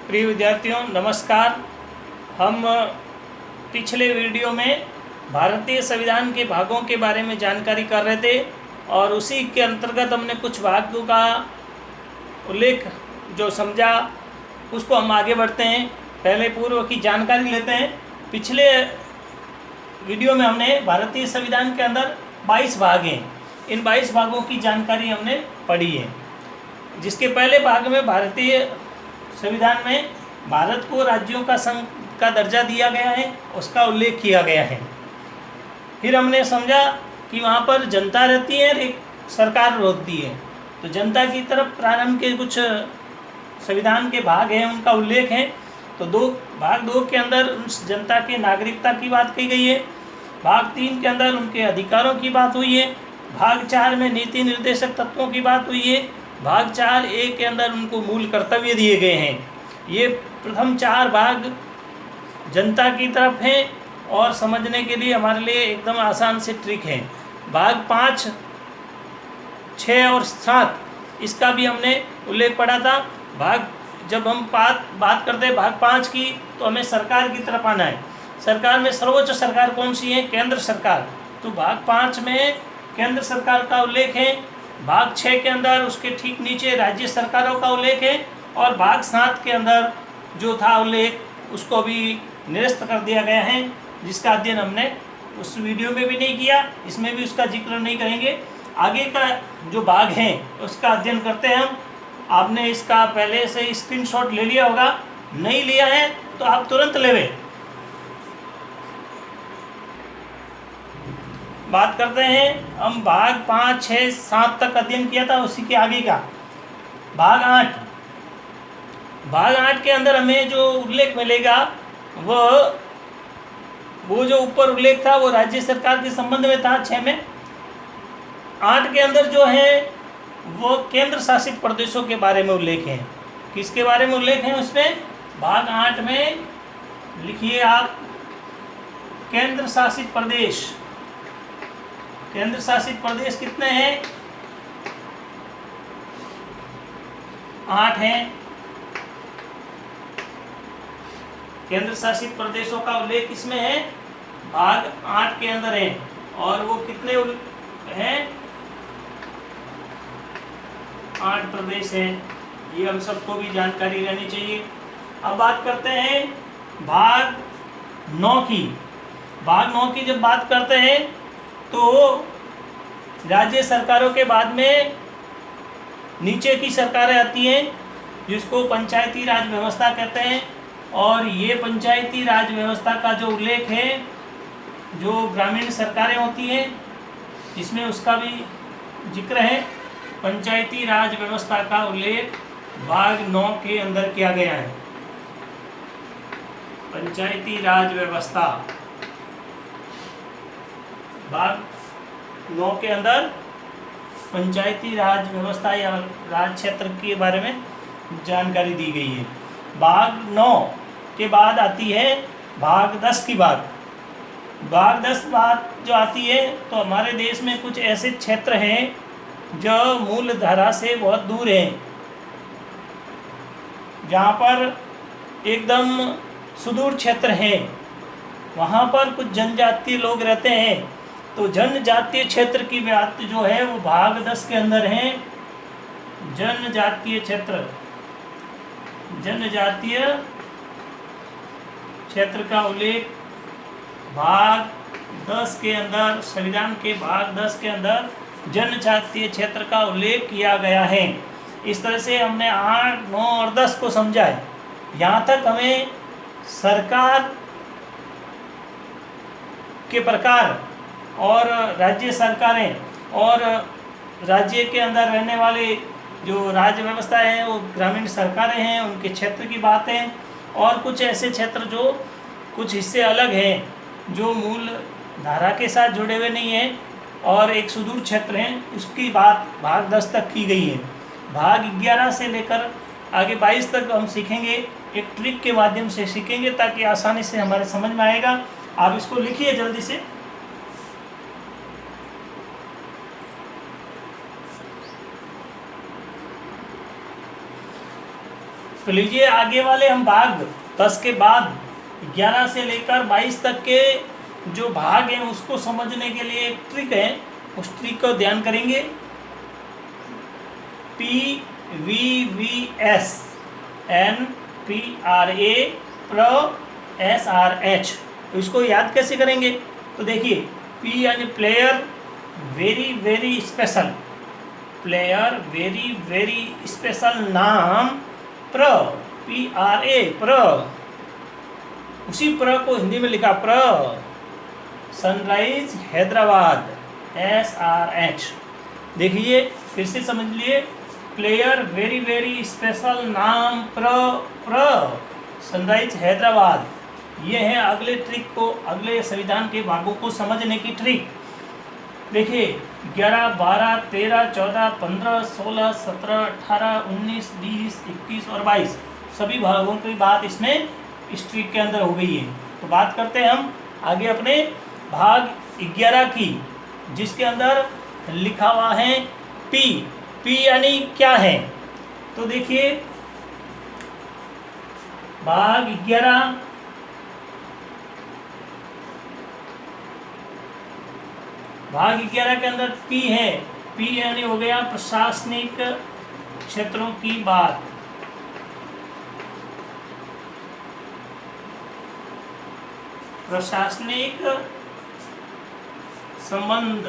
प्रिय विद्यार्थियों नमस्कार। हम पिछले वीडियो में भारतीय संविधान के भागों के बारे में जानकारी कर रहे थे और उसी के अंतर्गत हमने कुछ भागों का उल्लेख जो समझा उसको हम आगे बढ़ते हैं। पहले पूर्व की जानकारी लेते हैं। पिछले वीडियो में हमने भारतीय संविधान के अंदर 22 भाग हैं। इन 22 भागों की जानकारी हमने पढ़ी है। जिसके पहले भाग में भारतीय संविधान में भारत को राज्यों का संघ का दर्जा दिया गया है, उसका उल्लेख किया गया है। फिर हमने समझा कि वहाँ पर जनता रहती है और एक सरकार होती है। तो जनता की तरफ प्रारंभ के कुछ संविधान के भाग हैं, उनका उल्लेख है। तो भाग दो के अंदर उस जनता के नागरिकता की बात की गई है। भाग 3 के अंदर उनके अधिकारों की बात हुई है। भाग 4 में नीति निर्देशक तत्वों की बात हुई है। भाग 4(a) के अंदर उनको मूल कर्तव्य दिए गए हैं। ये प्रथम 4 भाग जनता की तरफ हैं और समझने के लिए हमारे लिए एकदम आसान से ट्रिक है। भाग 5, 6 और 7 इसका भी हमने उल्लेख पढ़ा था। जब हम बात करते हैं भाग 5 की, तो हमें सरकार की तरफ आना है। सरकार में सर्वोच्च सरकार कौन सी है? केंद्र सरकार। तो भाग 5 में केंद्र सरकार का उल्लेख है। भाग 6 के अंदर उसके ठीक नीचे राज्य सरकारों का उल्लेख है और भाग 7 के अंदर जो था उल्लेख उसको भी निरस्त कर दिया गया है, जिसका अध्ययन हमने उस वीडियो में भी नहीं किया, इसमें भी उसका जिक्र नहीं करेंगे। आगे का जो भाग है उसका अध्ययन करते हैं हम। आपने इसका पहले से स्क्रीनशॉट ले लिया होगा, नहीं लिया है तो आप तुरंत लेवे। बात करते हैं हम भाग 5, 6, 7 तक अध्ययन किया था, उसी के आगे का भाग 8। भाग 8 के अंदर हमें जो उल्लेख मिलेगा वो जो ऊपर उल्लेख था वो राज्य सरकार के संबंध में था 6 में। 8 के अंदर जो है वो केंद्र शासित प्रदेशों के बारे में उल्लेख है। किसके बारे में उल्लेख है उसमें? भाग 8 में लिखिए आप, केंद्र शासित प्रदेश। केंद्र शासित प्रदेश कितने हैं? 8 हैं। केंद्र शासित प्रदेशों का उल्लेख किसमें है? भाग 8 के अंदर है। और वो कितने हैं? 8 प्रदेश हैं। ये हम सबको भी जानकारी रहनी चाहिए। अब बात करते हैं भाग 9 की। भाग 9 की जब बात करते हैं तो राज्य सरकारों के बाद में नीचे की सरकारें आती हैं, जिसको पंचायती राज व्यवस्था कहते हैं। और ये पंचायती राज व्यवस्था का जो उल्लेख है, जो ग्रामीण सरकारें होती हैं, इसमें उसका भी जिक्र है। पंचायती राज व्यवस्था का उल्लेख भाग 9 के अंदर किया गया है। पंचायती राज व्यवस्था भाग 9 के अंदर पंचायती राज व्यवस्था या राज क्षेत्र के बारे में जानकारी दी गई है। भाग 9 के बाद आती है भाग 10 की बात। भाग 10 बात जो आती है तो हमारे देश में कुछ ऐसे क्षेत्र हैं जो मूल धारा से बहुत दूर हैं, जहाँ पर एकदम सुदूर क्षेत्र हैं, वहाँ पर कुछ जनजातीय लोग रहते हैं। तो जनजातीय क्षेत्र की बात जो है वो भाग 10 के अंदर है। जनजातीय क्षेत्र, जनजातीय क्षेत्र का उल्लेख भाग 10 के अंदर, संविधान के भाग 10 के अंदर जनजातीय क्षेत्र का उल्लेख किया गया है। इस तरह से हमने 8, 9 और 10 को समझा है। यहाँ तक हमें सरकार के प्रकार और राज्य सरकारें और राज्य के अंदर रहने वाले जो राज्य व्यवस्था है वो ग्रामीण सरकारें हैं, उनके क्षेत्र की बात है। और कुछ ऐसे क्षेत्र जो कुछ हिस्से अलग हैं, जो मूल धारा के साथ जुड़े हुए नहीं हैं और एक सुदूर क्षेत्र हैं, उसकी बात भाग 10 तक की गई है। भाग 11 से लेकर आगे 22 तक हम सीखेंगे, एक ट्रिक के माध्यम से सीखेंगे ताकि आसानी से हमारे समझ में आएगा। आप इसको लिखिए जल्दी से। तो लीजिए आगे वाले हम भाग 10 के बाद 11 से लेकर 22 तक के जो भाग हैं उसको समझने के लिए एक ट्रिक है, उस ट्रिक को ध्यान करेंगे। PVVS NPRA SRH, तो इसको याद कैसे करेंगे? तो देखिए P यानी player very very special, player very very special नाम PRA उसी को हिंदी में लिखा सनराइज हैदराबाद SRH। देखिए फिर से समझ लिए, प्लेयर वेरी वेरी स्पेशल नाम सनराइज हैदराबाद। ये है अगले ट्रिक को, अगले संविधान के भागों को समझने की ट्रिक। देखिए 11, 12, 13, 14, 15, 16, 17, 18, 19, 20, 21 और 22 सभी भागों की बात इसमें इस ट्रिक के अंदर हो गई है। तो बात करते हैं हम आगे अपने भाग 11 की, जिसके अंदर लिखा हुआ है पी यानी क्या है? तो देखिए भाग 11 के अंदर P है। P यानी हो गया प्रशासनिक क्षेत्रों की बात। प्रशासनिक संबंध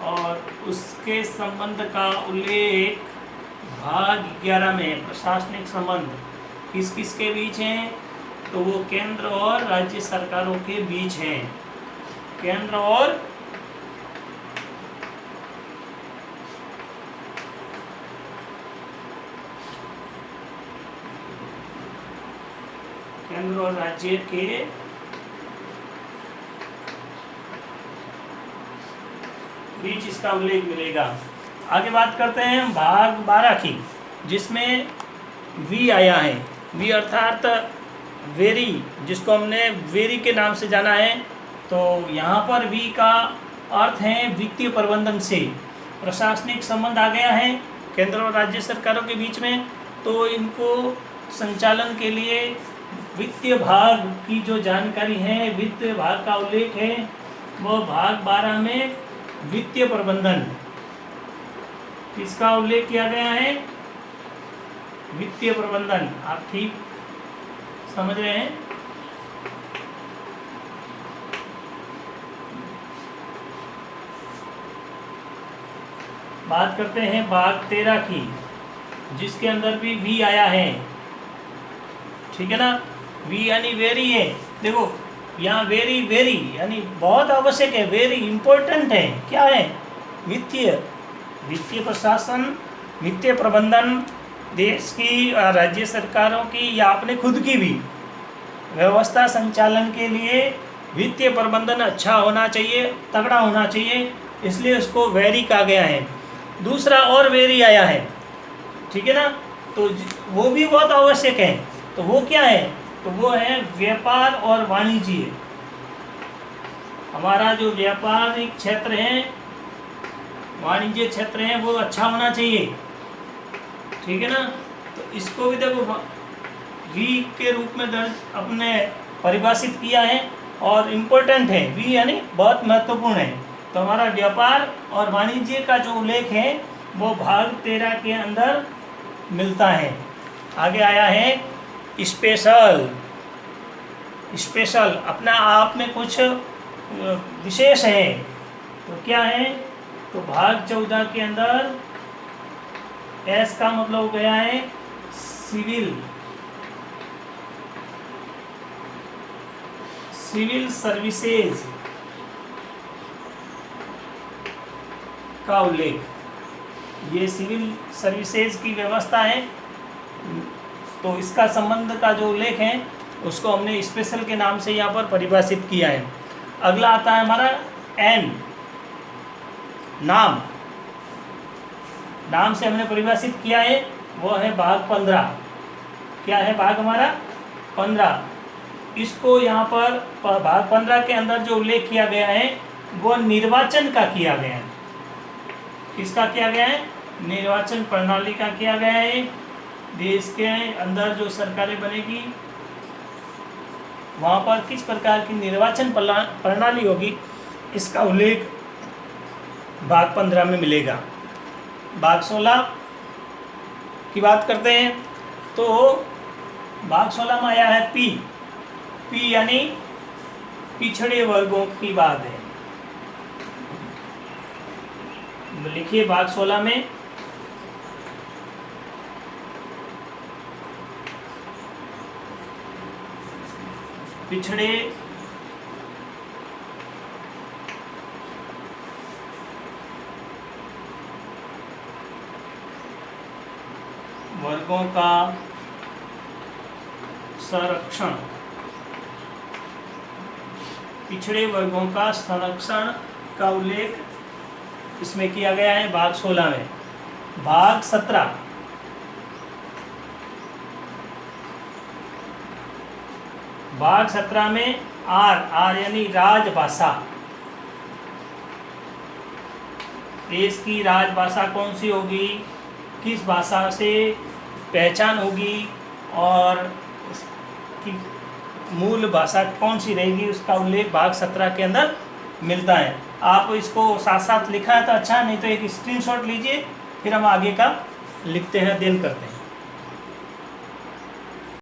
और उसके संबंध का उल्लेख भाग 11 में। प्रशासनिक संबंध किस किस के बीच हैं? तो वो केंद्र और राज्य सरकारों के बीच हैं। केंद्र और राज्य के बीच इसका उल्लेख मिलेगा। आगे बात करते हैं भाग 12 की, जिसमें वी आया है। वी अर्थात वेरी, जिसको हमने वेरी के नाम से जाना है। तो यहाँ पर वी का अर्थ है वित्तीय प्रबंधन से। प्रशासनिक संबंध आ गया है केंद्र और राज्य सरकारों के बीच में, तो इनको संचालन के लिए वित्तीय भाग की जो जानकारी है, वित्तीय भाग का उल्लेख है, वो भाग 12 में वित्तीय प्रबंधन, इसका उल्लेख किया गया है वित्तीय प्रबंधन। आप ठीक समझ रहे हैं? बात करते हैं भाग 13 की, जिसके अंदर भी वी आया है। ठीक है ना? वी यानी वेरी है। देखो यहाँ वेरी वेरी यानी बहुत आवश्यक है, वेरी इंपॉर्टेंट है। क्या है? वित्तीय प्रशासन, वित्तीय प्रबंधन, देश की राज्य सरकारों की या अपने खुद की भी व्यवस्था संचालन के लिए वित्तीय प्रबंधन अच्छा होना चाहिए, तगड़ा होना चाहिए, इसलिए उसको वेरी कहा गया है। दूसरा और वेरी आया है, ठीक है ना? तो वो भी बहुत आवश्यक है। तो वो क्या है? तो वो है व्यापार और वाणिज्य। हमारा जो व्यापारिक क्षेत्र है, वाणिज्य क्षेत्र है, वो अच्छा होना चाहिए। ठीक है ना? तो इसको भी देखो वी के रूप में दर्ज अपने परिभाषित किया है और इम्पोर्टेंट है। वी यानी बहुत महत्वपूर्ण है। तो हमारा व्यापार और वाणिज्य का जो उल्लेख है वो भाग 13 के अंदर मिलता है। आगे आया है स्पेशल अपना आप में कुछ विशेष है। तो क्या है? तो भाग 14 के अंदर एस का मतलब हो गया है सिविल सर्विसेज का उल्लेख। ये सिविल सर्विसेज की व्यवस्था है, तो इसका संबंध का जो उल्लेख है उसको हमने स्पेशल के नाम से यहाँ पर परिभाषित किया है। अगला आता है हमारा एन, नाम से हमने परिभाषित किया है, वो है भाग 15। क्या है भाग हमारा? 15। इसको यहाँ पर भाग 15 के अंदर जो उल्लेख किया गया है वो निर्वाचन का किया गया है। किसका किया गया है? निर्वाचन प्रणाली का किया गया है। देश के अंदर जो सरकारें बनेगी वहाँ पर किस प्रकार की निर्वाचन प्रणाली होगी, इसका उल्लेख भाग 15 में मिलेगा। भाग 16 की बात करते हैं तो भाग 16 में आया है पी यानी पिछड़े वर्गों की बात है। लिखिए भाग 16 में पिछड़े वर्गों का संरक्षण, पिछड़े वर्गों का संरक्षण का उल्लेख इसमें किया गया है भाग 16 में। भाग 17 में आर यानी राजभाषा, देश की राजभाषा कौन सी होगी, किस भाषा से पहचान होगी और उसकी मूल भाषा कौन सी रहेगी, उसका उल्लेख भाग 17 के अंदर मिलता है। आप इसको साथ साथ लिखा है तो अच्छा, नहीं तो एक स्क्रीनशॉट लीजिए, फिर हम आगे का लिखते हैं, अध्ययन करते हैं।